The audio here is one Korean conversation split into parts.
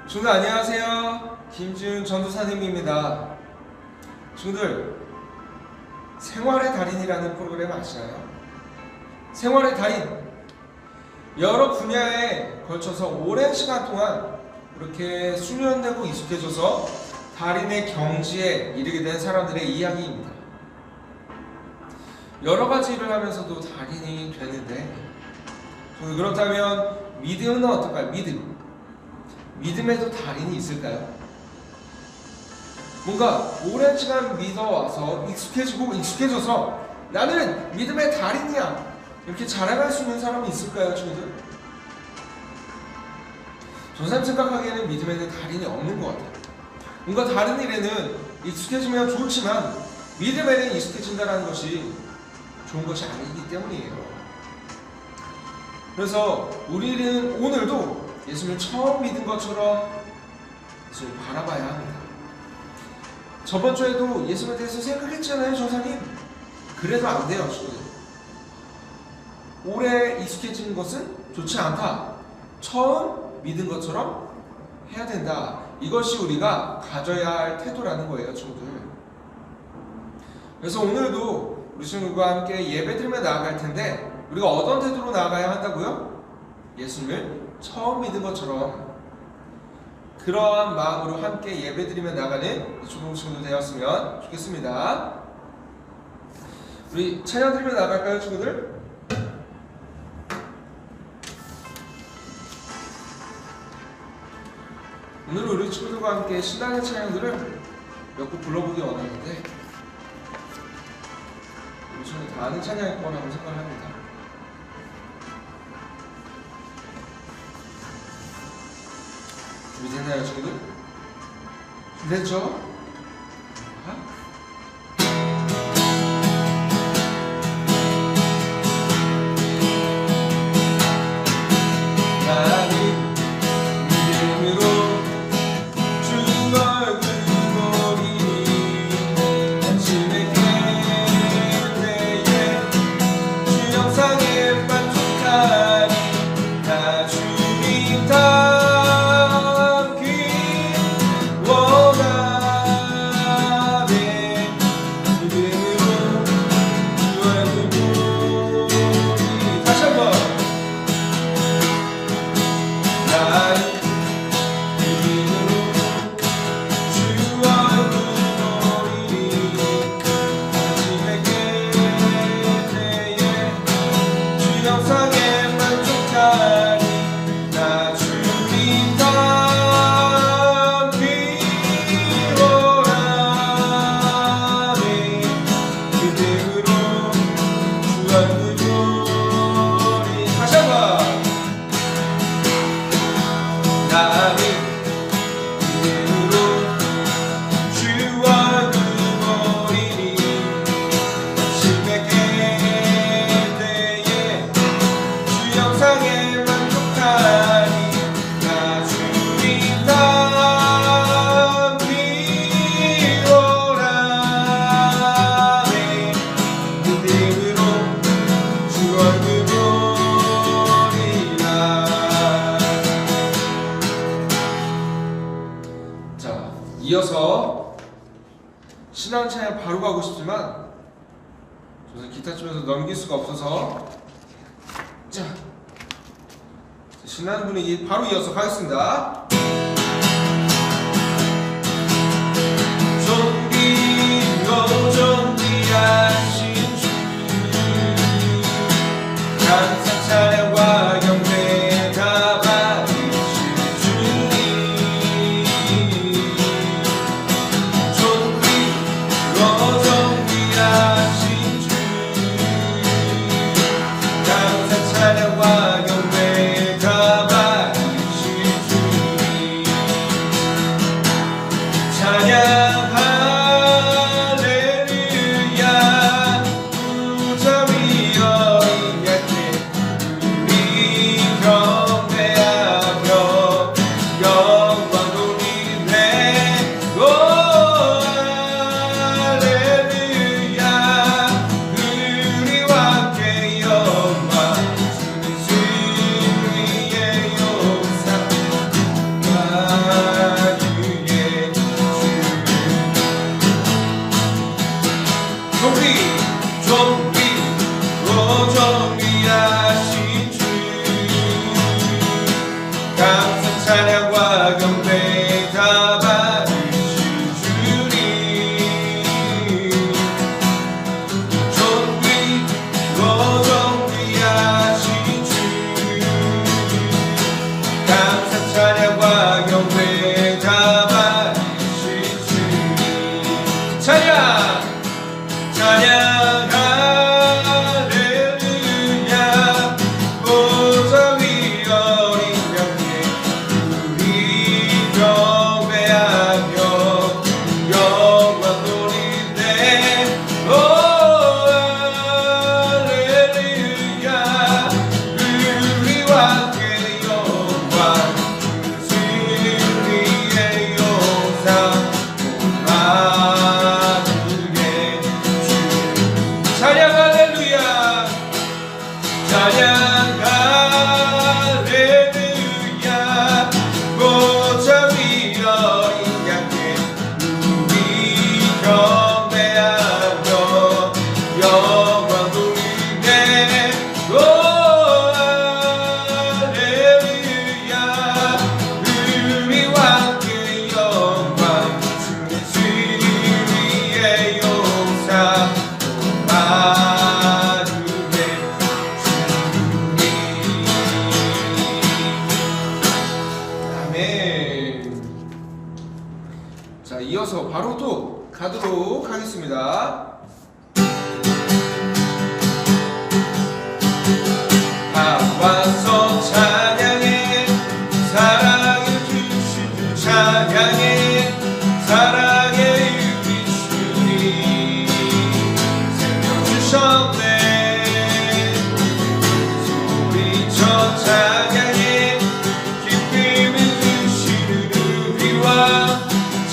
친구들 안녕하세요. 김지훈 전도사님입니다. 친구들, 생활의 달인이라는 프로그램 아시나요? 생활의 달인, 여러 분야에 걸쳐서 오랜 시간 동안 이렇게 수련되고 익숙해져서 달인의 경지에 이르게 된 사람들의 이야기입니다. 여러 가지 일을 하면서도 달인이 되는데, 그렇다면 믿음은 어떨까요? 믿음에도 달인이 있을까요? 뭔가 오랜 시간 믿어와서 익숙해져서 나는 믿음의 달인이야 이렇게 자랑할 수 있는 사람이 있을까요, 친구들? 저는 생각하기에는 믿음에는 달인이 없는 것 같아요. 뭔가 다른 일에는 익숙해지면 좋지만 믿음에는 익숙해진다는 것이 좋은 것이 아니기 때문이에요. 그래서 우리는 오늘도 예수님을 처음 믿은 것처럼 예수님을 바라봐야 합니다. 저번 주에도 예수님에 대해서 생각했잖아요, 전사님. 그래도 안 돼요, 친구들. 오래 익숙해지는 것은 좋지 않다. 처음 믿은 것처럼 해야 된다. 이것이 우리가 가져야 할 태도라는 거예요, 친구들. 그래서 오늘도 우리 친구들과 함께 예배드리며 나아갈 텐데 우리가 어떤 태도로 나아가야 한다고요? 예수님을 처음 믿은 것처럼 그러한 마음으로 함께 예배드리며 나가는 초등 친구들 되었으면 좋겠습니다. 우리 찬양 드리며 나갈까요, 친구들? 오늘은 우리 친구들과 함께 신나는 찬양들을 몇 곡 불러보기 원하는데 우리 친구들 다 아는 찬양일 거라고 생각합니다. 준비됐나요, 친구들? 준비됐죠? 이어서 신앙 찬양 바로 가고 싶지만 저는 기타 치면서 넘길 수가 없어서 자 신나는 분위기 바로 이어서 가겠습니다. 존귀로 존귀하신 주 감사 찬양과 경배 다 받으실 주님 존귀로 존귀하신 주 감사 찬양과 경배 다 받으실 주님 찬양과 경배 다 받으신 주님 존귀고 존귀하신 주 감사 찬양과 경배 다 받으신 주님 찬양 찬양 할렐루야 보좌 위 어린 양께 우리 경배하며 영광 돌리네 오 할렐루야 우리와 함께 영광 승리의 용사 마누게 찬양 할렐루야 찬양 할렐루야 보좌 위 어린 양께 우리 경배하며 영광 돌리네 오 할렐루야 우리와 함께 영광 승리의 용사 마누게 아멘. 자, 이어서 바로 또 가도록 하겠습니다. 다 와서 찬양해 사랑해 주신 주 찬양해 사랑해 우리 주님 생명 주셨네 소리쳐 찬양해 기쁨을 주시는 우리와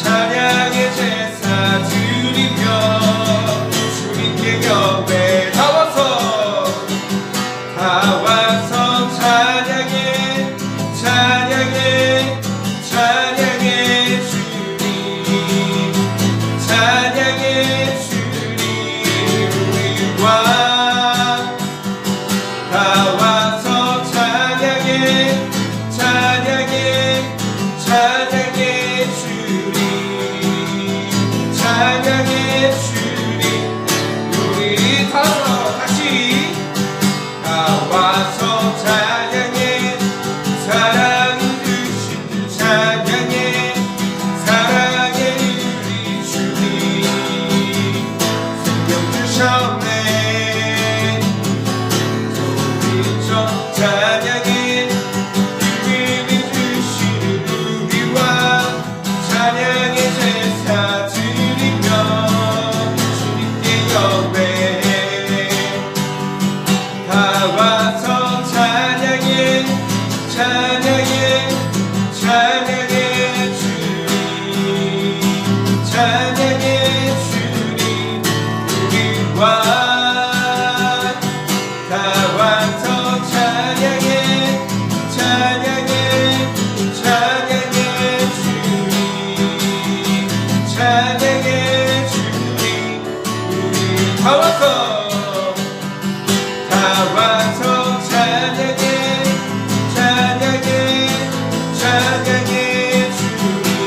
찬양의 제사 드리며 주님께 경배 다 와서 찬양해 찬양해 찬양해 주님 찬양해 주님 우리와 다 와서 찬양해 찬양해 찬양해 주님 찬양해 주님 우리 다시 다 와서 찬양해 사랑을 주신 주 찬양해 사랑해 우리 주님 생명 주셨네 소리쳐 찬양해 기쁨을 주시는 우리와 찬양의 제사 드리며 주님께 경배해 다 와서 찬양해 찬양해 찬양해 주님 찬양해 주님 우리와 다 와서 찬양해 찬양해 찬양해 주님 찬양해 주님 우리 다 와서 찬양해 찬양해 찬양해 주님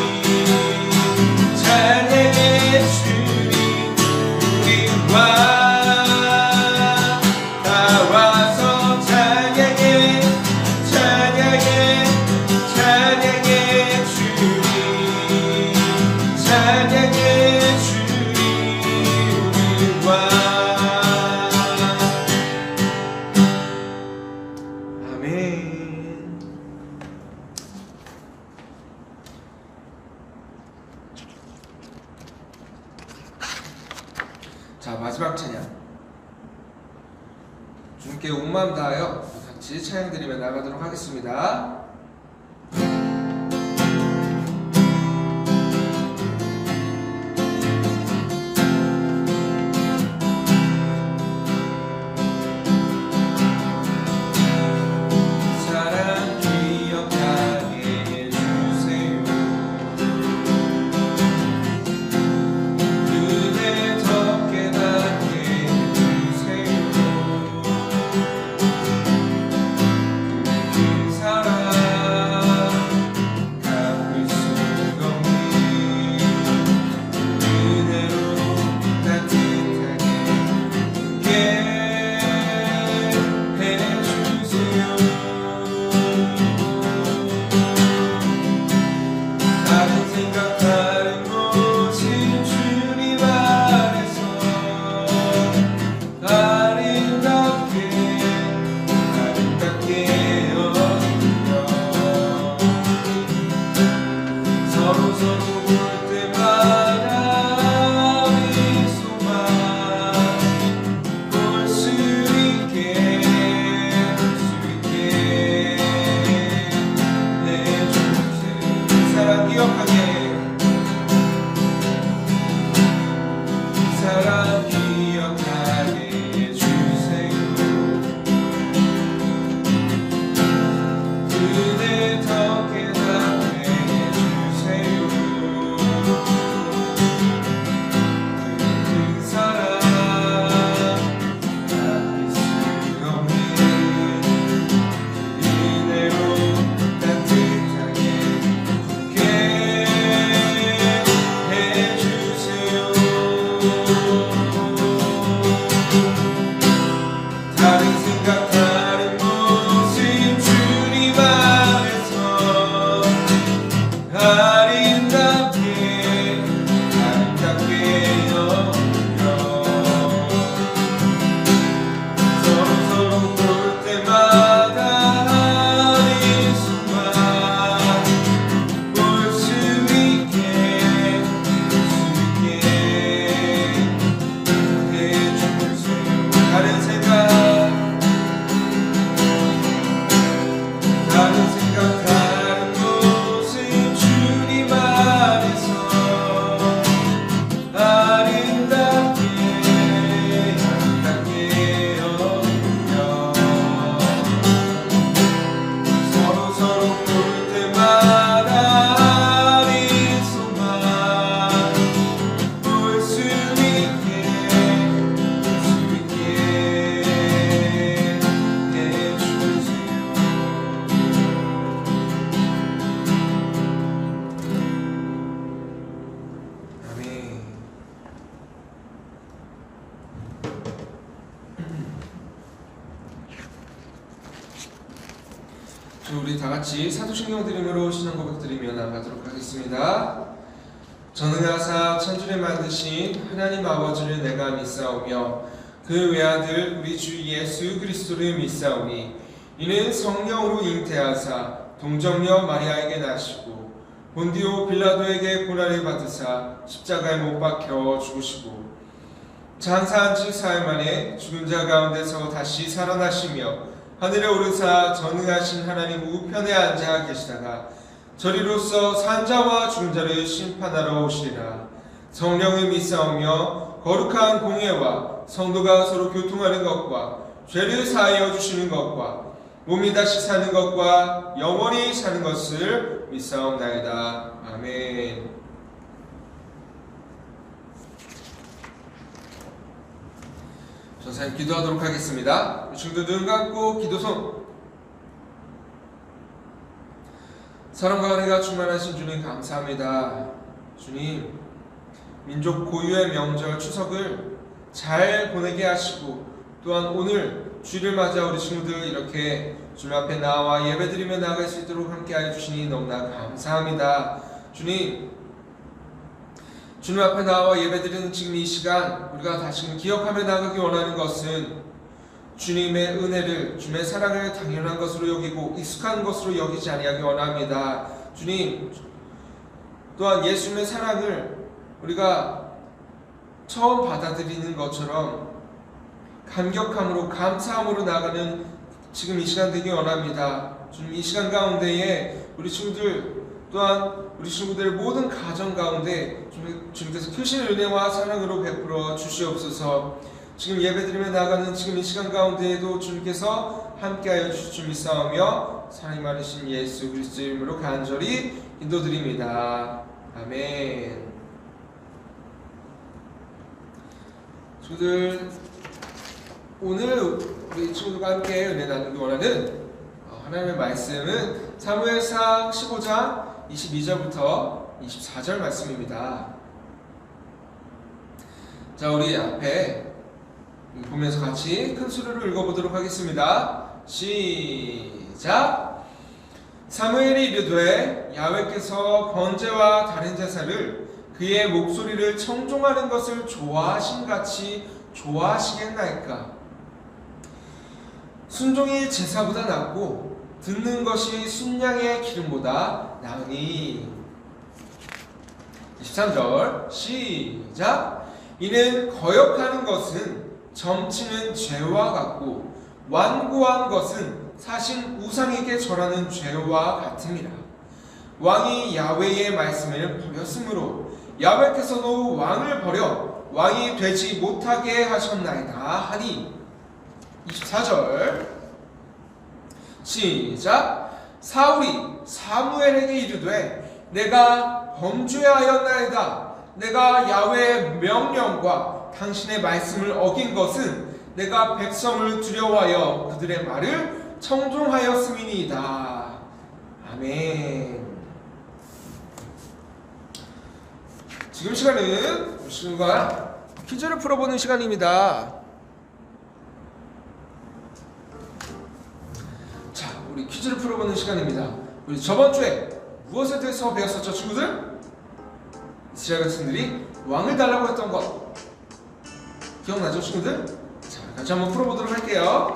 찬양해 주님 우리와 다 와서 찬양해 찬양해 찬양해 주님 찬양해 주님 우리와 아멘. 자, 마지막 찬양 주님께 온 마음 다하여 같이 찬양 드리며 나가도록 하겠습니다. 사랑 기억하게 해주세요. 그대 더 깨닫게 해주세요. 그 사랑 기억하게 사랑 기억하게 해주세요. 그대 더 깨닫게 해주세요. 그 사랑 아낄 수 없는 이대로 따뜻하게 굳게 해주세요. 다른 생각 다른 모습 주님 안에서 아름답게 여겨 서로 볼 때마다 하는 수만 볼 수 있게 해주세요. 다른 생각 다른 모습 주님 안에서 아름답게 여겨 서로 볼 때마다 하는 소망 볼 수 있게 해주세요. 아멘. 우리 다 같이 사도신경 드림으로 신앙 고백 드리며 나가도록 하겠습니다. 전능하사 천지를 만드신 하나님 아버지를 내가 믿사오며 그 외아들 우리 주 예수 그리스도를 믿사오니 이는 성령으로 잉태하사 동정녀 마리아에게 나시고 본디오 빌라도에게 고난을 받으사 십자가에 못 박혀 죽으시고 장사한 지 사흘 만에 죽은 자 가운데서 다시 살아나시며 하늘에 오르사 전능하신 하나님 우편에 앉아 계시다가 저리로서 산자와 죽은 자를 심판하러 오시리라. 성령을 믿사오며 거룩한 공예와 성도가 서로 교통하는 것과 죄를 사하여 주시는 것과 몸이 다시 사는 것과 영원히 사는 것을 믿사옵나이다. 아멘. 전사님 기도하도록 하겠습니다. 친구들 눈 감고 기도손. 사랑과 은혜가 충만하신 주님 감사합니다. 주님, 민족 고유의 명절 추석을 잘 보내게 하시고 또한 오늘 주일을 맞아 우리 친구들 이렇게 주님 앞에 나와 예배드리며 나아갈 수 있도록 함께하여 주시니 너무나 감사합니다. 주님 앞에 나와 예배드리는 지금 이 시간 우리가 다시금 기억하며 나가기 원하는 것은 주님의 은혜를, 주님의 사랑을 당연한 것으로 여기고 익숙한 것으로 여기지 아니하기 원합니다. 주님, 또한 예수님의 사랑을 우리가 처음 받아들이는 것처럼 감격함으로 감사함으로 나가는 지금 이 시간 되기 원합니다. 주님, 이 시간 가운데에 우리 친구들 또한 우리 친구들의 모든 가정 가운데 주님께서 크신 은혜와 사랑으로 베풀어 주시옵소서. 지금 예배드리며 나가는 지금 이 시간 가운데에도 주님께서 함께하여 주실 믿사오며 사랑이 많으신 예수 그리스도 이름으로 간절히 인도드립니다. 아멘. 친구들, 오늘 우리 친구들과 함께 은혜 나누기 원하는 하나님의 말씀은 사무엘상 15장 22절부터 24절 말씀입니다. 자, 우리 앞에 보면서 같이 큰 소리로 읽어보도록 하겠습니다. 시작! 사무엘이 이르되 야훼께서 번제와 다른 제사를 그의 목소리를 청종하는 것을 좋아하심같이 좋아하시겠나이까? 순종이 제사보다 낫고 듣는 것이 순양의 기름보다 나으니. 23절 시작! 이는 거역하는 것은 점치는 죄와 같고 완고한 것은 사신 우상에게 절하는 죄와 같음이라. 왕이 야훼의 말씀을 버렸으므로 야훼께서도 왕을 버려 왕이 되지 못하게 하셨나이다 하니. 24절 시작. 사울이 사무엘에게 이르되 내가 범죄하였나이다. 내가 야훼의 명령과 당신의 말씀을 어긴 것은 내가 백성을 두려워하여 그들의 말을 청종하였음이니이다. 아멘. 지금 시간은 여러분과 퀴즈를 풀어보는 시간입니다. 자, 우리 퀴즈를 풀어보는 시간입니다. 우리 저번 주에 무엇에 대해서 배웠었죠, 친구들? 이스라엘 백성들이 왕을 달라고 했던 것 기억나죠, 친구들? 자, 같이 한번 풀어보도록 할게요.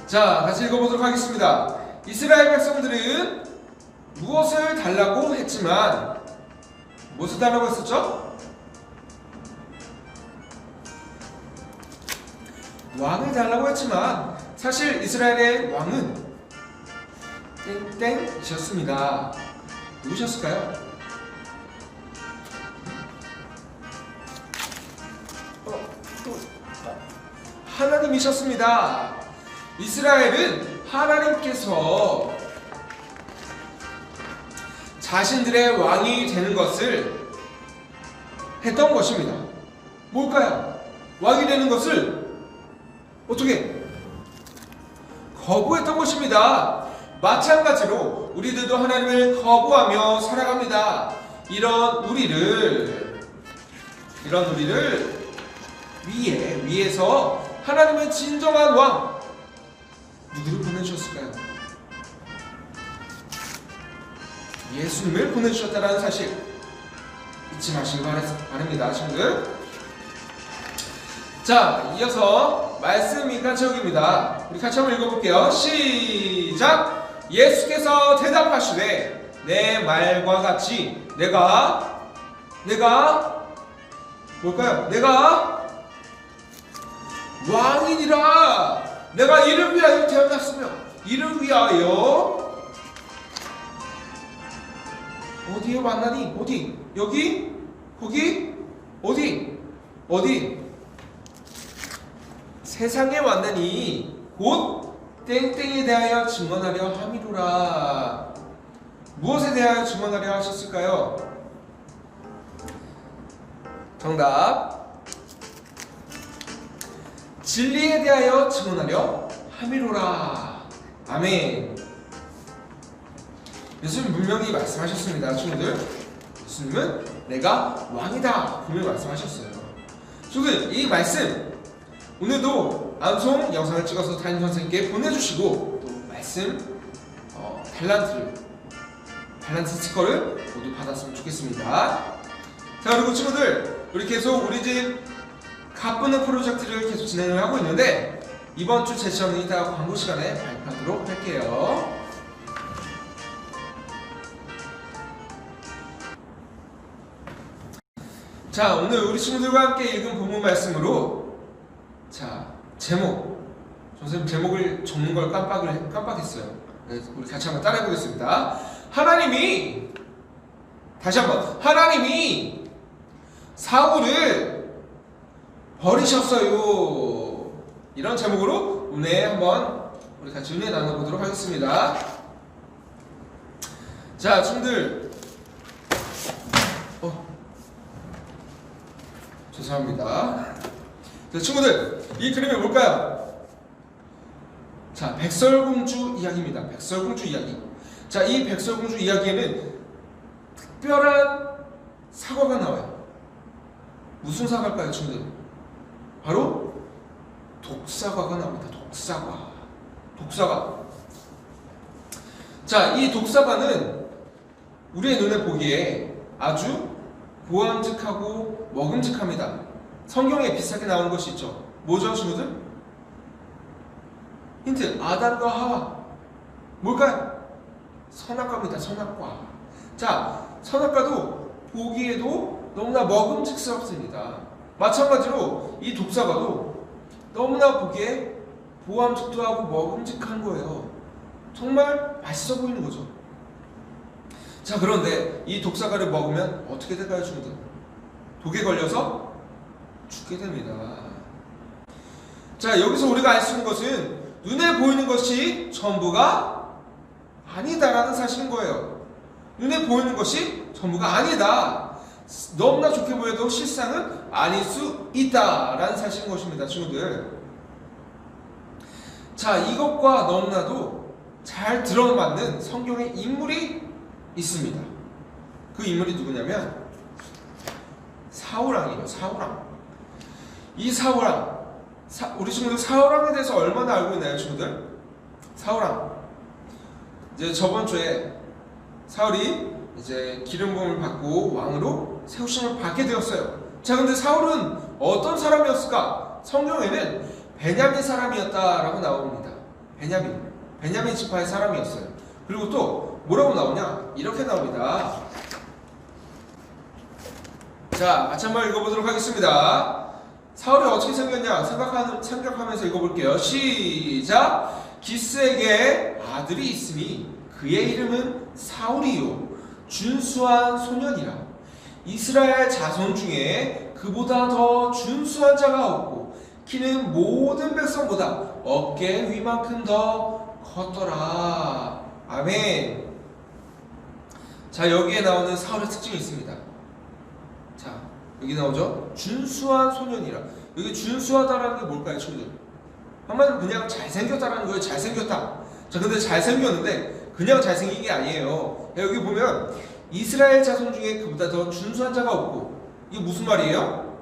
자, 같이 읽어보도록 하겠습니다. 이스라엘 백성들은 무엇을 달라고 했지만 무엇을 달라고 했었죠? 왕을 달라고 했지만 사실 이스라엘의 왕은 땡땡이셨습니다. 누구셨을까요? 하나님이셨습니다. 이스라엘은 하나님께서 자신들의 왕이 되는 것을 했던 것입니다. 뭘까요? 왕이 되는 것을 어떻게? 거부했던 것입니다. 마찬가지로 우리들도 하나님을 거부하며 살아갑니다. 이런 우리를 위에서 하나님의 진정한 왕 누구를 보내주셨을까요? 예수님을 보내주셨다는 사실 잊지 마시기 바랍니다, 친구들. 자, 이어서 말씀 인간체육입니다. 우리 같이 한번 읽어볼게요. 시작! 예수께서 대답하시되 내 말과 같이 내가 뭘까요? 내가 왕이니라. 내가 이를 위하여 태어났으며 이를 위하여 어디에 왔나니? 어디? 여기? 거기? 어디? 세상에 왔나니 곧 땡땡에 대하여 증언하려 함이로라. 무엇에 대하여 증언하려 하셨을까요? 정답. 진리에 대하여 증언하려 함이로라. 아멘. 예수님 분명히 말씀하셨습니다, 친구들. 예수님은 내가 왕이다 분명히 말씀하셨어요. 친구들, 이 말씀 오늘도 암송 영상을 찍어서 담임선생님께 보내주시고 또 말씀 탤런트 스티커를 모두 받았으면 좋겠습니다. 자, 그리고 친구들, 우리 계속 우리 집 가쁘는 프로젝트를 계속 진행을 하고 있는데 이번 주 제시어는 이따 광고 시간에 발표하도록 할게요. 자, 오늘 우리 친구들과 함께 읽은 본문 말씀으로 자, 제목 선생님 제목을 적는 걸 깜빡했어요. 우리 같이 한번 따라해 보겠습니다. 하나님이 다시 한번 하나님이 사울을 버리셨어요. 이런 제목으로 은혜 한번 우리 같이 은혜 나눠보도록 하겠습니다. 자, 친구들 죄송합니다. 자, 친구들, 이 그림이 뭘까요? 자, 백설공주 이야기입니다. 백설공주 이야기. 자, 이 백설공주 이야기에는 특별한 사과가 나와요. 무슨 사과일까요, 친구들? 바로 독사과가 나옵니다. 독사과. 자, 이 독사과는 우리의 눈에 보기에 아주 보암직하고 먹음직합니다. 성경에 비슷하게 나오는 것이 있죠. 뭐죠, 친구들? 힌트, 아담과 하와. 뭘까요? 선악과입니다. 선악과. 자, 선악과도 보기에도 너무나 먹음직스럽습니다. 마찬가지로 이 독사과도 너무나 보기에 보암직도 하고 먹음직한 거예요. 정말 맛있어 보이는 거죠. 자, 그런데 이 독사과를 먹으면 어떻게 될까요, 친구들? 독에 걸려서 죽게 됩니다. 자, 여기서 우리가 알 수 있는 것은 눈에 보이는 것이 전부가 아니다라는 사실인 거예요. 눈에 보이는 것이 전부가 아니다. 너무나 좋게 보여도 실상은 아닐 수 있다라는 사실인 것입니다, 친구들. 자, 이것과 너무나도 잘 들어맞는 성경의 인물이 있습니다. 그 인물이 누구냐면 사울왕이에요. 사울왕. 이 사울왕, 우리 친구들 사울왕에 대해서 얼마나 알고 있나요, 친구들? 사울왕. 이제 저번 주에 사울이 이제 기름 부음을 받고 왕으로 세우심을 받게 되었어요. 자, 근데 사울은 어떤 사람이었을까? 성경에는 베냐민 사람이었다라고 나옵니다. 베냐민 지파의 사람이었어요. 그리고 또 뭐라고 나오냐? 이렇게 나옵니다. 자, 같이 한번 읽어보도록 하겠습니다. 사울이 어떻게 생겼냐? 생각하면서 읽어볼게요. 시작! 기스에게 아들이 있으니 그의 이름은 사울이요 준수한 소년이라. 이스라엘 자손 중에 그보다 더 준수한 자가 없고 키는 모든 백성보다 어깨 위만큼 더 컸더라. 아멘. 자, 여기에 나오는 사울의 특징이 있습니다. 자, 여기 나오죠? 준수한 소년이라. 여기 준수하다라는 게 뭘까요, 친구들? 한마디로 그냥 잘생겼다라는 거예요. 잘생겼다. 자, 근데 잘생겼는데 그냥 잘생긴 게 아니에요. 여기 보면 이스라엘 자손 중에 그보다 더 준수한 자가 없고, 이게 무슨 말이에요?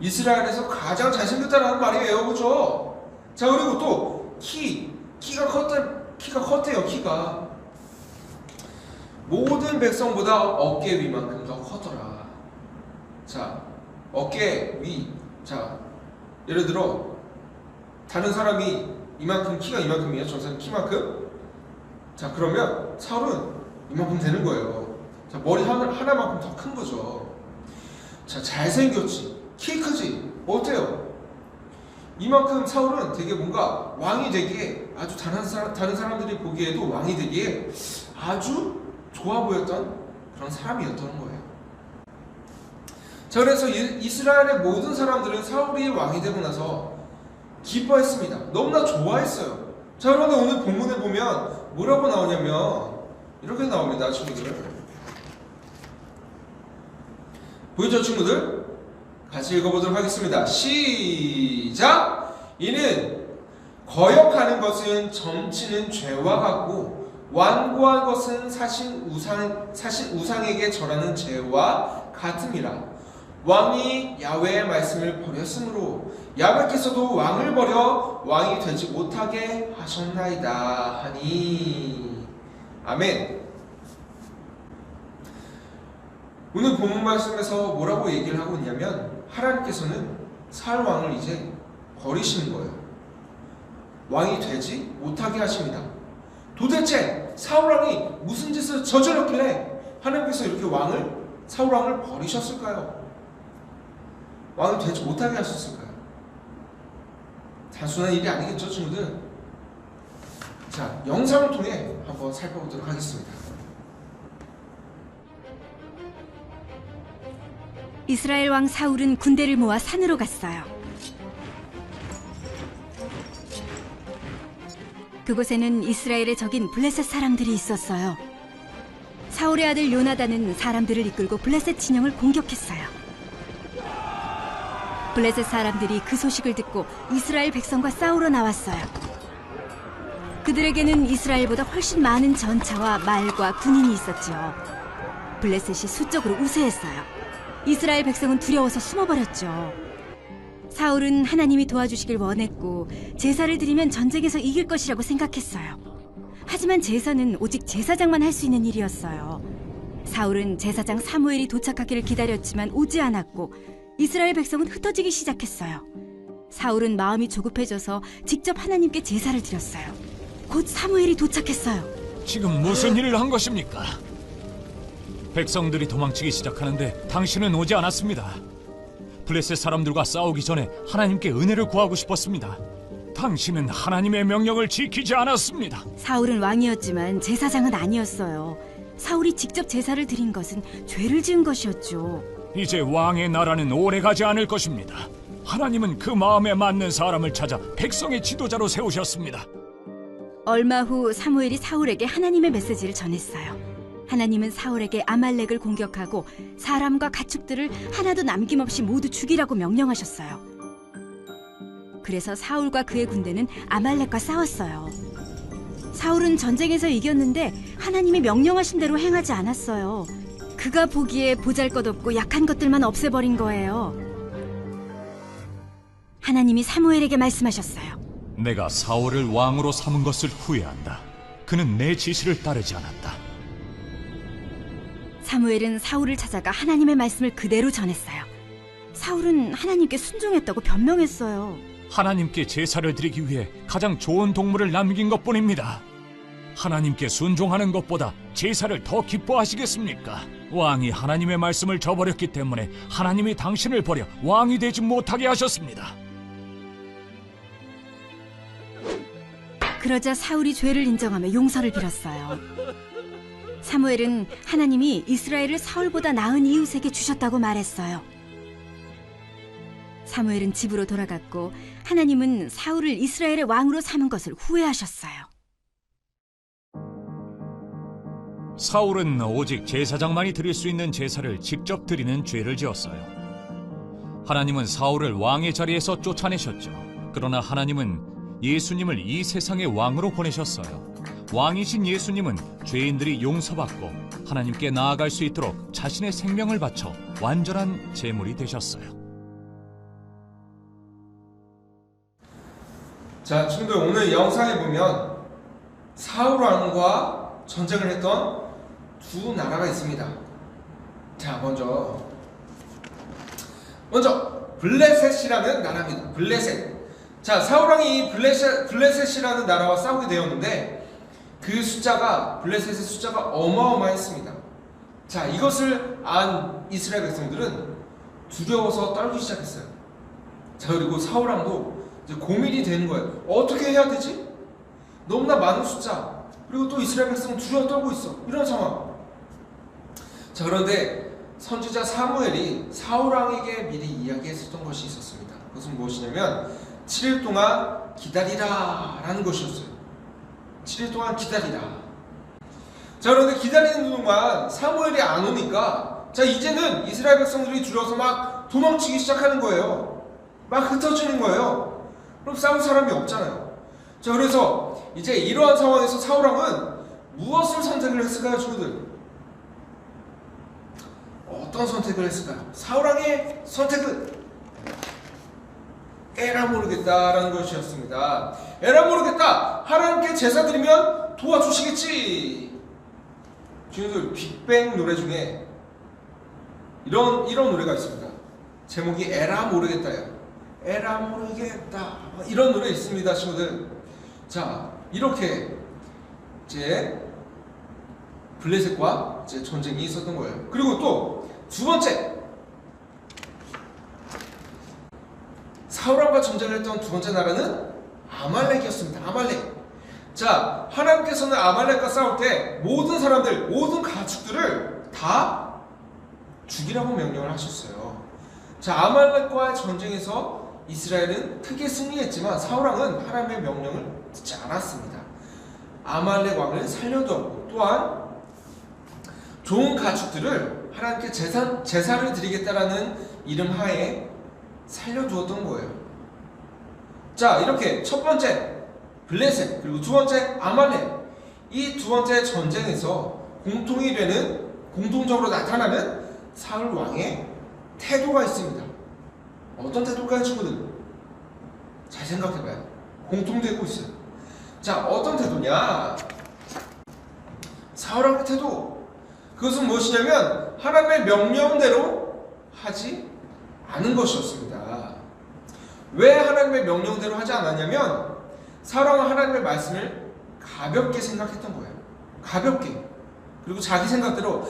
이스라엘에서 가장 잘생겼다라는 말이에요. 그렇죠? 자, 그리고 또 키가 컸대요. 키가 모든 백성보다 어깨 위만큼 더 커더라. 자, 어깨 위. 자, 예를 들어 다른 사람이 이만큼, 키가 이만큼이에요. 저 사람 키만큼. 자, 그러면 사울은 이만큼 되는 거예요. 자, 머리 하나만큼 더 큰 거죠. 자, 잘생겼지, 키 크지, 어때요? 이만큼 사울은 되게 뭔가 왕이 되기에 아주 다른 사람들이 보기에도 왕이 되기에 아주 좋아 보였던 그런 사람이었던 거예요. 자, 그래서 이스라엘의 모든 사람들은 사울이 왕이 되고 나서 기뻐했습니다. 너무나 좋아했어요. 자, 그런데 오늘 본문에 보면 뭐라고 나오냐면 이렇게 나옵니다, 친구들. 보이죠, 친구들? 같이 읽어보도록 하겠습니다. 시작! 이는 거역하는 것은 점치는 죄와 같고 완고한 것은 사신 우상에게 절하는 죄와 같음이라. 왕이 야훼의 말씀을 버렸으므로 야훼께서도 왕을 버려 왕이 되지 못하게 하셨나이다 하니. 아멘. 오늘 본문 말씀에서 뭐라고 얘기를 하고 있냐면 하나님께서는 사울 왕을 이제 버리시는 거예요. 왕이 되지 못하게 하십니다. 도대체 사울 왕이 무슨 짓을 저질렀길래 하나님께서 이렇게 사울 왕을 버리셨을까요? 왕이 되지 못하게 하셨을까요? 단순한 일이 아니겠죠, 친구들? 자, 영상을 통해 한번 살펴보도록 하겠습니다. 이스라엘 왕 사울은 군대를 모아 산으로 갔어요. 그곳에는 이스라엘의 적인 블레셋 사람들이 있었어요. 사울의 아들 요나단은 사람들을 이끌고 블레셋 진영을 공격했어요. 블레셋 사람들이 그 소식을 듣고 이스라엘 백성과 싸우러 나왔어요. 그들에게는 이스라엘보다 훨씬 많은 전차와 말과 군인이 있었지요. 블레셋이 수적으로 우세했어요. 이스라엘 백성은 두려워서 숨어버렸죠. 사울은 하나님이 도와주시길 원했고 제사를 드리면 전쟁에서 이길 것이라고 생각했어요. 하지만 제사는 오직 제사장만 할 수 있는 일이었어요. 사울은 제사장 사무엘이 도착하기를 기다렸지만 오지 않았고 이스라엘 백성은 흩어지기 시작했어요. 사울은 마음이 조급해져서 직접 하나님께 제사를 드렸어요. 곧 사무엘이 도착했어요. 지금 무슨 일을 한 것입니까? 백성들이 도망치기 시작하는데 당신은 오지 않았습니다. 블레셋 사람들과 싸우기 전에 하나님께 은혜를 구하고 싶었습니다. 당신은 하나님의 명령을 지키지 않았습니다. 사울은 왕이었지만 제사장은 아니었어요. 사울이 직접 제사를 드린 것은 죄를 지은 것이었죠. 이제 왕의 나라는 오래가지 않을 것입니다. 하나님은 그 마음에 맞는 사람을 찾아 백성의 지도자로 세우셨습니다. 얼마 후 사무엘이 사울에게 하나님의 메시지를 전했어요. 하나님은 사울에게 아말렉을 공격하고 사람과 가축들을 하나도 남김없이 모두 죽이라고 명령하셨어요. 그래서 사울과 그의 군대는 아말렉과 싸웠어요. 사울은 전쟁에서 이겼는데 하나님이 명령하신 대로 행하지 않았어요. 그가 보기에 보잘것없고 약한 것들만 없애버린 거예요. 하나님이 사무엘에게 말씀하셨어요. 내가 사울을 왕으로 삼은 것을 후회한다. 그는 내 지시를 따르지 않았다. 사무엘은 사울을 찾아가 하나님의 말씀을 그대로 전했어요. 사울은 하나님께 순종했다고 변명했어요. 하나님께 제사를 드리기 위해 가장 좋은 동물을 남긴 것뿐입니다. 하나님께 순종하는 것보다 제사를 더 기뻐하시겠습니까? 왕이 하나님의 말씀을 저버렸기 때문에 하나님이 당신을 버려 왕이 되지 못하게 하셨습니다. 그러자 사울이 죄를 인정하며 용서를 빌었어요. 사무엘은 하나님이 이스라엘을 사울보다 나은 이웃에게 주셨다고 말했어요. 사무엘은 집으로 돌아갔고 하나님은 사울을 이스라엘의 왕으로 삼은 것을 후회하셨어요. 사울은 오직 제사장만이 드릴 수 있는 제사를 직접 드리는 죄를 지었어요. 하나님은 사울을 왕의 자리에서 쫓아내셨죠. 그러나 하나님은 예수님을 이 세상의 왕으로 보내셨어요. 왕이신 예수님은 죄인들이 용서받고 하나님께 나아갈 수 있도록 자신의 생명을 바쳐 완전한 제물이 되셨어요. 자, 친구들, 오늘 영상에 보면 사울 왕과 전쟁을 했던 두 나라가 있습니다. 자, 먼저 블레셋이라는 나라입니다. 블레셋. 자, 사울 왕이 블레셋이라는 나라와 싸우게 되었는데 그 숫자가, 블레셋의 숫자가 어마어마했습니다. 자, 이것을 안 이스라엘 백성들은 두려워서 떨기 시작했어요. 자, 그리고 사울 왕도 이제 고민이 되는 거예요. 어떻게 해야 되지? 너무나 많은 숫자, 그리고 또 이스라엘 백성은 두려워 떨고 있어. 이런 상황. 자, 그런데 선지자 사무엘이 사울 왕에게 미리 이야기했었던 것이 있었습니다. 그것은 무엇이냐면 7일 동안 기다리라 라는 것이었어요. 7일 동안 기다리라. 자, 그런데 기다리는 동안 사무엘이 안 오니까, 자, 이제는 이스라엘 백성들이 두려워서 막 도망치기 시작하는 거예요. 막 흩어지는 거예요. 그럼 싸울 사람이 없잖아요. 자, 그래서 이제 이러한 상황에서 사울 왕은 무엇을 선택을 했을까요, 친구들? 어떤 선택을 했을까요? 사울 왕의 선택은 에라 모르겠다라는 것이었습니다. 에라 모르겠다. 하나님께 제사 드리면 도와주시겠지. 친구들, 빅뱅 노래 중에 이런 노래가 있습니다. 제목이 에라 모르겠다예요. 에라 모르겠다. 이런 노래 있습니다, 친구들. 자, 이렇게 이제 블레셋과 이제 전쟁이 있었던 거예요. 그리고 또 두 번째, 사울 왕과 전쟁을 했던 두 번째 나라는 아말렉이었습니다. 아말렉. 자, 하나님께서는 아말렉과 싸울 때 모든 사람들, 모든 가축들을 다 죽이라고 명령을 하셨어요. 자, 아말렉과의 전쟁에서 이스라엘은 크게 승리했지만 사울 왕은 하나님의 명령을 듣지 않았습니다. 아말렉 왕을 살려두었고, 또한 좋은 가축들을 하나님께 제사를 드리겠다라는 이름 하에 살려두었던 거예요. 자, 이렇게 첫 번째 블레셋, 그리고 두 번째 아말렉, 이 두 번째 전쟁에서 공통적으로 나타나는 사울 왕의 태도가 있습니다. 어떤 태도일까요, 친구들? 잘 생각해봐요. 공통되고 있어요. 자, 어떤 태도냐? 사울 왕의 태도, 그것은 무엇이냐면 하나님의 명령대로 하지 않은 것이었습니다. 왜 하나님의 명령대로 하지 않았냐면 사울 왕은 하나님의 말씀을 가볍게 생각했던 거예요. 가볍게. 그리고 자기 생각대로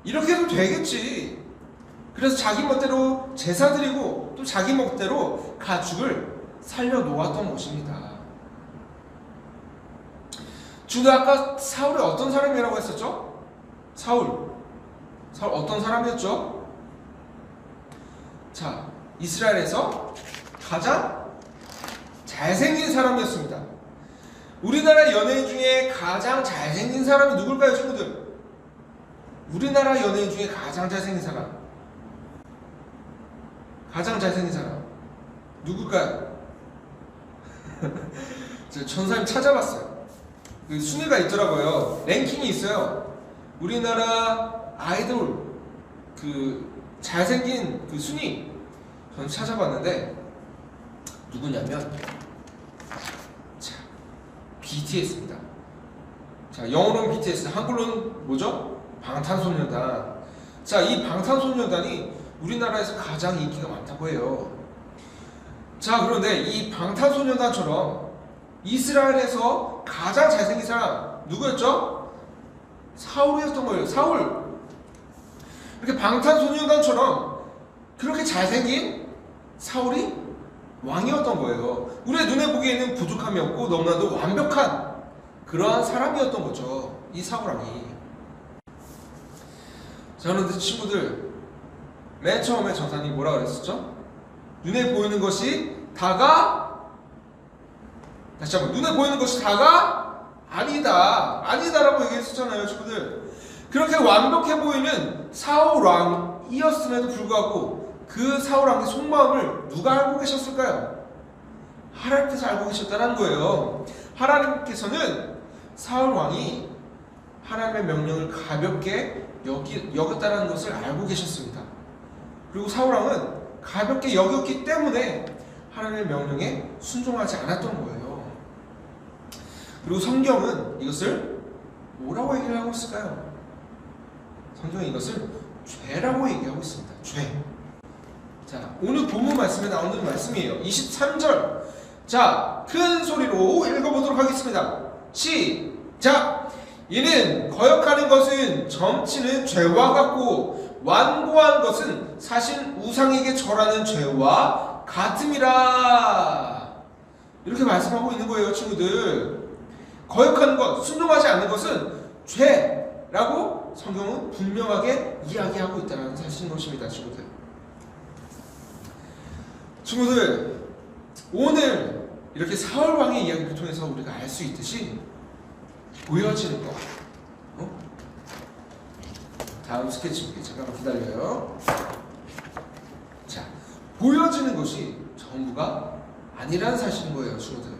이렇게 해도 되겠지. 그래서 자기 멋대로 제사 드리고 또 자기 멋대로 가축을 살려놓았던 것입니다. 주도 아까 사울이 어떤 사람이라고 했었죠? 사울 어떤 사람이었죠? 자, 이스라엘에서 가장 잘생긴 사람이었습니다. 우리나라 연예인 중에 가장 잘생긴 사람이 누굴까요, 친구들? 우리나라 연예인 중에 가장 잘생긴 사람, 누굴까요? 제가 전사님 찾아봤어요. 그 순위가 있더라고요. 랭킹이 있어요. 우리나라 아이돌 그 잘생긴 그 순위 저는 찾아봤는데 누구냐면 자, BTS입니다. 자, 영어로는 BTS, 한글로는 뭐죠? 방탄소년단. 자, 이 방탄소년단이 우리나라에서 가장 인기가 많다고 해요. 자, 그런데 이 방탄소년단처럼 이스라엘에서 가장 잘생긴 사람 누구였죠? 사울이었던 거예요. 사울. 이렇게 방탄소년단처럼 그렇게 잘생긴 사울이 왕이었던 거예요. 우리의 눈에 보기에는 부족함이 없고 너무나도 완벽한 그러한 사람이었던 거죠, 이 사울왕이. 자, 그런데 친구들, 맨 처음에 전사님 뭐라 그랬었죠? 눈에 보이는 것이 다가, 다시 한번, 눈에 보이는 것이 다가 아니다라고 얘기했었잖아요, 친구들. 그렇게 완벽해 보이는 사울왕이었음에도 불구하고 그 사울왕의 속마음을 누가 알고 계셨을까요? 하나님께서 알고 계셨다는 거예요. 하나님께서는 사울왕이 하나님의 명령을 가볍게 여겼다는 것을 알고 계셨습니다. 그리고 사울왕은 가볍게 여겼기 때문에 하나님의 명령에 순종하지 않았던 거예요. 그리고 성경은 이것을 뭐라고 얘기를 하고 있을까요? 성경은 이것을 죄라고 얘기하고 있습니다. 죄. 자, 오늘 본문 말씀에 나오는 말씀이에요. 23절. 자, 큰 소리로 읽어보도록 하겠습니다. 시작! 이는 거역하는 것은 점치는 죄와 같고 완고한 것은 사실 우상에게 절하는 죄와 같음이라. 이렇게 말씀하고 있는 거예요, 친구들. 거역하는 것, 순종하지 않는 것은 죄라고 성경은 분명하게 이야기하고 있다는 사실인 것입니다, 친구들. 친구들, 오늘 이렇게 사울왕의 이야기를 통해서 우리가 알 수 있듯이 보여지는 것. 다음 스케치북에 잠깐만 기다려요. 자, 보여지는 것이 전부가 아니라는 사실인 거예요, 친구들.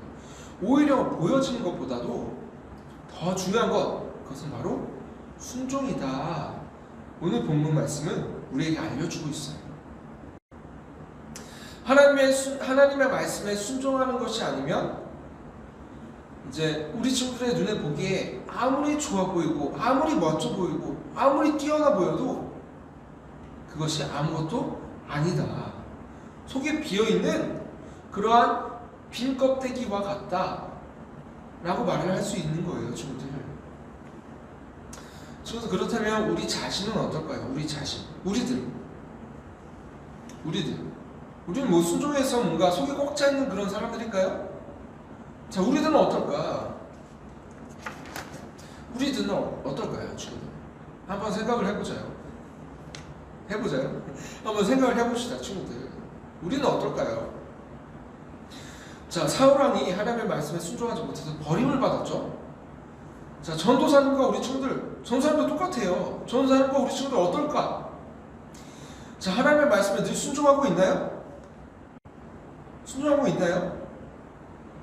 오히려 보여지는 것보다도 더 중요한 것, 그것은 바로 순종이다. 오늘 본문 말씀은 우리에게 알려주고 있어요. 하나님의 말씀에 순종하는 것이 아니면 이제 우리 친구들의 눈에 보기에 아무리 좋아 보이고 아무리 멋져 보이고 아무리 뛰어나 보여도 그것이 아무것도 아니다. 속에 비어있는 그러한 빈 껍데기와 같다 라고 말을 할 수 있는 거예요, 친구들. 친구들, 그렇다면 우리 자신은 어떨까요? 우리 자신, 우리는 뭐 순종해서 뭔가 속이 꽉 차있는 그런 사람들일까요? 자, 우리들은 어떨까? 우리들은 어떨까요, 친구들? 한번 생각을 해보자요. 한번 생각을 해봅시다, 친구들. 우리는 어떨까요? 자, 사울왕이 하나님의 말씀에 순종하지 못해서 버림을 받았죠. 자, 전도사님과 우리 친구들, 전도사님도 똑같아요. 전도사님과 우리 친구들 어떨까? 자, 하나님의 말씀에 늘 순종하고 있나요? 순종하고 있나요?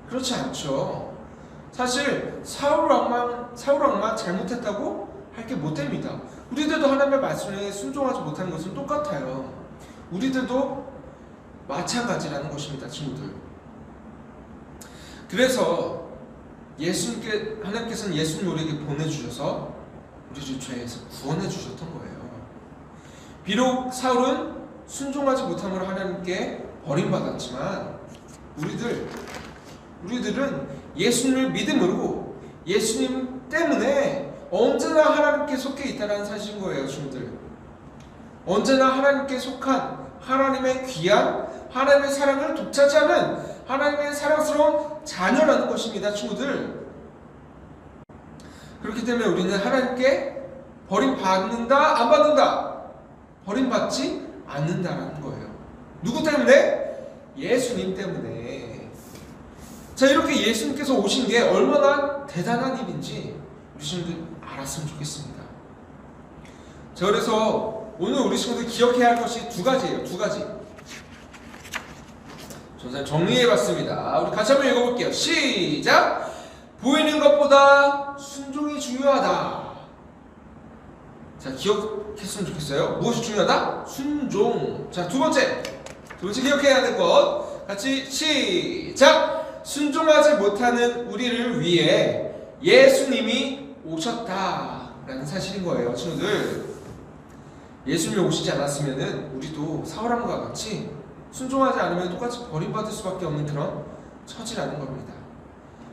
그렇지 않죠. 사실 사울왕만 잘못했다고 할 게 못 됩니다. 우리들도 하나님의 말씀에 순종하지 못하는 것은 똑같아요. 우리들도 마찬가지라는 것입니다, 친구들. 그래서 하나님께서는 예수님을 우리에게 보내주셔서 우리를 죄에서 구원해 주셨던 거예요. 비록 사울은 순종하지 못함으로 하나님께 버림받았지만 우리들은 예수님을 믿음으로 예수님 때문에 언제나 하나님께 속해 있다는 사실인 거예요, 친구들. 언제나 하나님께 속한, 하나님의 귀한, 하나님의 사랑을 독차지하는, 하나님의 사랑스러운 자녀라는 것입니다, 친구들. 그렇기 때문에 우리는 하나님께 버림받는다, 안 받는다? 버림받지 않는다라는 거예요. 누구 때문에? 예수님 때문에. 자, 이렇게 예수님께서 오신 게 얼마나 대단한 일인지 우리 친구들 알았으면 좋겠습니다. 자, 그래서 오늘 우리 친구들 기억해야 할 것이 두 가지예요. 두 가지. 저는 정리해봤습니다. 우리 같이 한번 읽어볼게요. 시작! 보이는 것보다 순종이 중요하다. 자, 기억했으면 좋겠어요. 무엇이 중요하다? 순종. 자, 두 번째 기억해야 될 것. 같이 시작! 순종하지 못하는 우리를 위해 예수님이 오셨다라는 사실인 거예요, 친구들. 예수님이 오시지 않았으면 우리도 사울왕과 같이 순종하지 않으면 똑같이 버림받을 수밖에 없는 그런 처지라는 겁니다.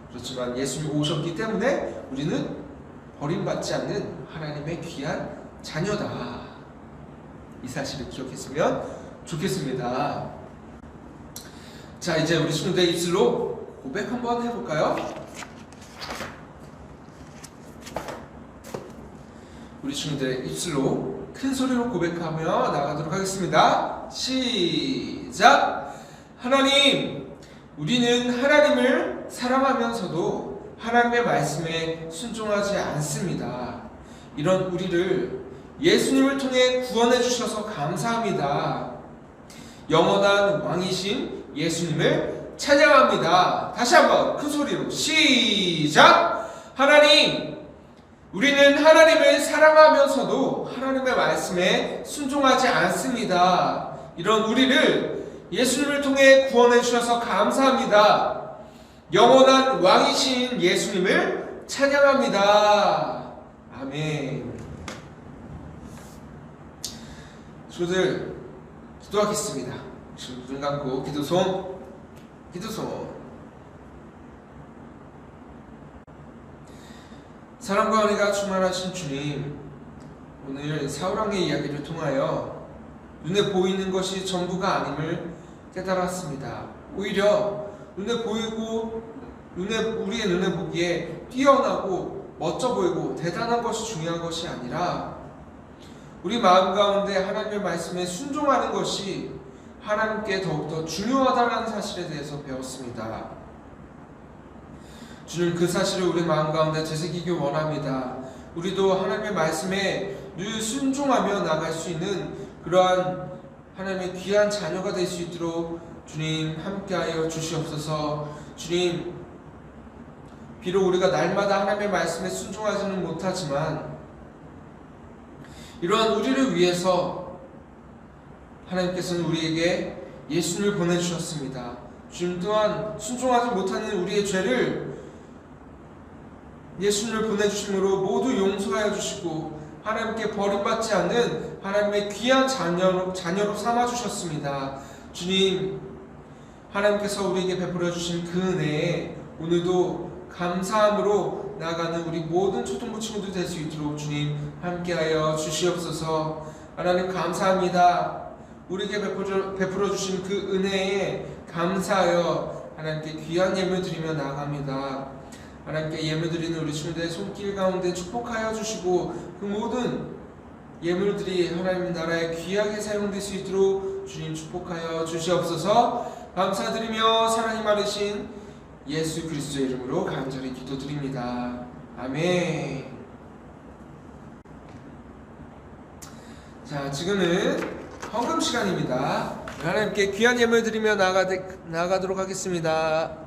그렇지만 예수님이 오셨기 때문에 우리는 버림받지 않는 하나님의 귀한 자녀다. 이 사실을 기억했으면 좋겠습니다. 자, 이제 우리 친구들 입술로 고백 한번 해볼까요? 우리 친구들의 입술로 큰 소리로 고백하며 나가도록 하겠습니다. 시작! 하나님, 우리는 하나님을 사랑하면서도 하나님의 말씀에 순종하지 않습니다. 이런 우리를 예수님을 통해 구원해 주셔서 감사합니다. 영원한 왕이신 예수님을 찬양합니다. 다시 한번 큰 소리로 시작! 하나님, 우리는 하나님을 사랑하면서도 하나님의 말씀에 순종하지 않습니다. 이런 우리를 예수님을 통해 구원해 주셔서 감사합니다. 영원한 왕이신 예수님을 찬양합니다. 아멘. 친구들, 기도하겠습니다. 눈 감고 기도손. 사랑과 은혜가 충만하신 주님, 오늘 사울왕의 이야기를 통하여 눈에 보이는 것이 전부가 아님을 깨달았습니다. 오히려 우리의 눈에 보기에 뛰어나고 멋져 보이고 대단한 것이 중요한 것이 아니라 우리 마음 가운데 하나님의 말씀에 순종하는 것이 하나님께 더욱더 중요하다는 사실에 대해서 배웠습니다. 주님, 그 사실을 우리 마음 가운데 되새기기 원합니다. 우리도 하나님의 말씀에 늘 순종하며 나갈 수 있는 그러한 하나님의 귀한 자녀가 될 수 있도록 주님 함께하여 주시옵소서. 주님, 비록 우리가 날마다 하나님의 말씀에 순종하지는 못하지만 이러한 우리를 위해서 하나님께서는 우리에게 예수님을 보내주셨습니다. 주님 또한 순종하지 못하는 우리의 죄를 예수님을 보내주심으로 모두 용서하여 주시고 하나님께 버림받지 않는 하나님의 귀한 자녀로 삼아주셨습니다. 주님, 하나님께서 우리에게 베풀어 주신 그 은혜에 오늘도 감사함으로 나아가는 우리 모든 초등부 친구들 될 수 있도록 주님 함께하여 주시옵소서. 하나님 감사합니다. 우리에게 베풀어 주신 그 은혜에 감사하여 하나님께 귀한 예물 드리며 나아갑니다. 하나님께 예물 드리는 우리 친구들의 손길 가운데 축복하여 주시고 그 모든 예물들이 하나님 나라에 귀하게 사용될 수 있도록 주님 축복하여 주시옵소서. 감사드리며 사랑이 많으신 예수 그리스도의 이름으로 간절히 기도드립니다. 아멘. 자, 지금은 헌금 시간입니다. 하나님께 귀한 예물 드리며 나아가도록 하겠습니다.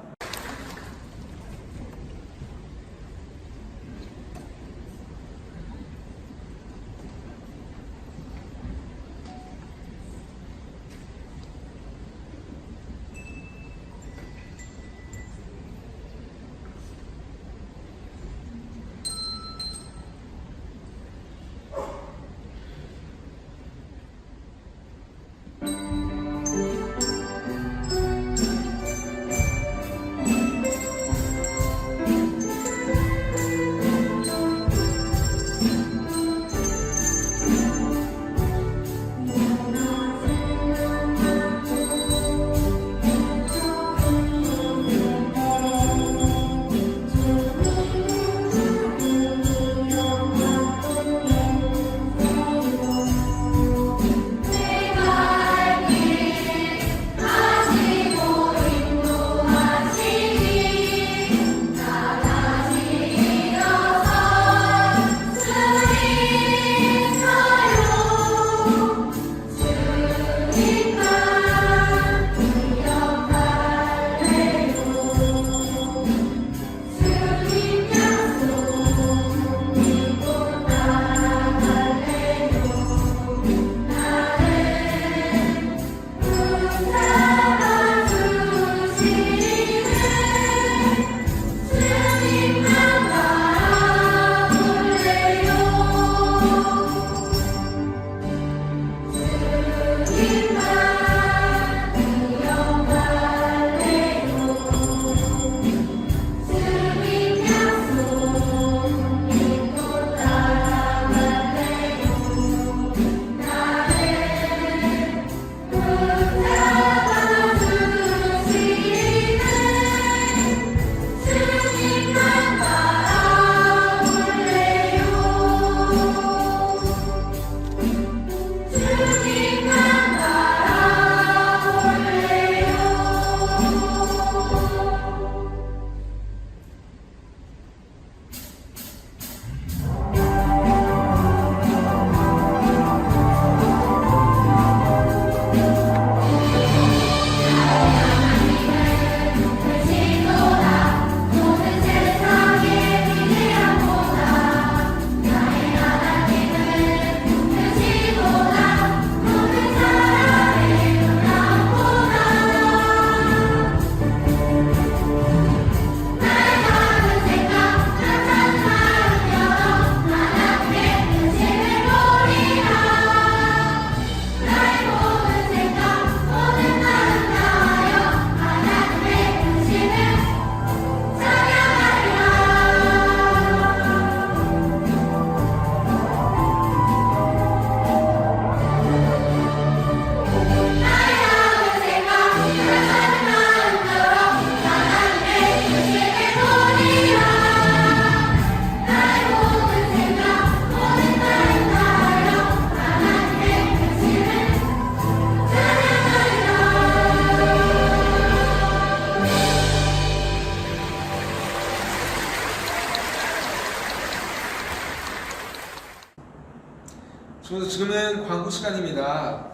지금은 광고 시간입니다.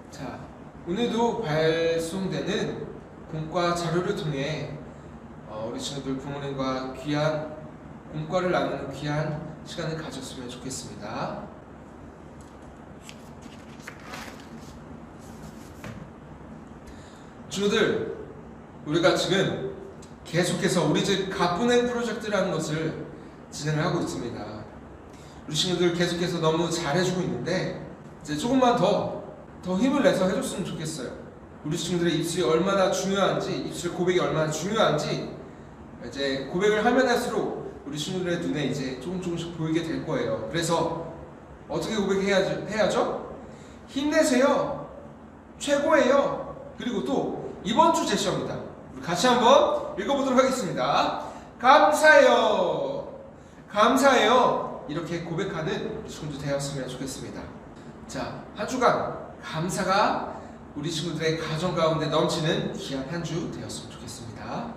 자, 오늘도 발송되는 공과 자료를 통해 우리 친구들 부모님과 귀한 공과를 나누는 귀한 시간을 가졌으면 좋겠습니다. 친구들, 우리가 지금 계속해서 우리 집 가뿐행 프로젝트라는 것을 진행을 하고 있습니다. 우리 친구들 계속해서 너무 잘해주고 있는데 이제 조금만 더 힘을 내서 해줬으면 좋겠어요. 우리 친구들의 입술이 얼마나 중요한지, 입술 고백이 얼마나 중요한지 이제 고백을 하면 할수록 우리 친구들의 눈에 이제 조금씩 보이게 될 거예요. 그래서 어떻게 고백해야죠? 힘내세요. 최고예요. 그리고 또 이번 주 제시어입니다. 우리 같이 한번 읽어보도록 하겠습니다. 감사해요. 감사해요. 이렇게 고백하는 우리 친구들 되었으면 좋겠습니다. 자, 한 주간 감사가 우리 친구들의 가정 가운데 넘치는 귀한 한 주 되었으면 좋겠습니다.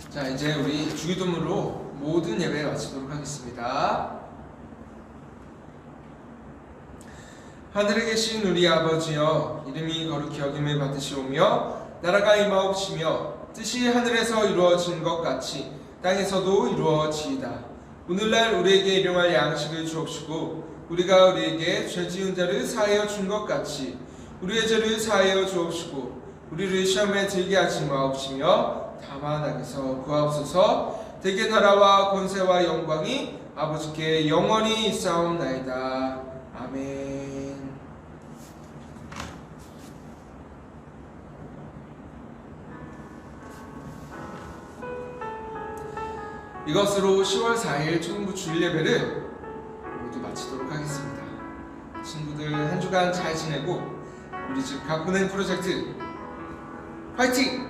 자, 이제 우리 주기도문으로 모든 예배 마치도록 하겠습니다. 하늘에 계신 우리 아버지여, 이름이 거룩히 여김을 받으시오며 나라가 임하옵시며 뜻이 하늘에서 이루어진 것 같이 땅에서도 이루어지이다. 오늘날 우리에게 일용할 양식을 주옵시고 우리가 우리에게 죄 지은 자를 사하여 준 것 같이 우리의 죄를 사하여 주옵시고 우리를 시험에 들게 하지 마옵시며 다만 악에서 구하옵소서. 대개 나라와 권세와 영광이 아버지께 영원히 있사옵나이다. 아멘. 이것으로 10월 4일 초등부 주일 예배를 모두 마치도록 하겠습니다. 친구들 한 주간 잘 지내고 우리 집 가꾸는 프로젝트 화이팅!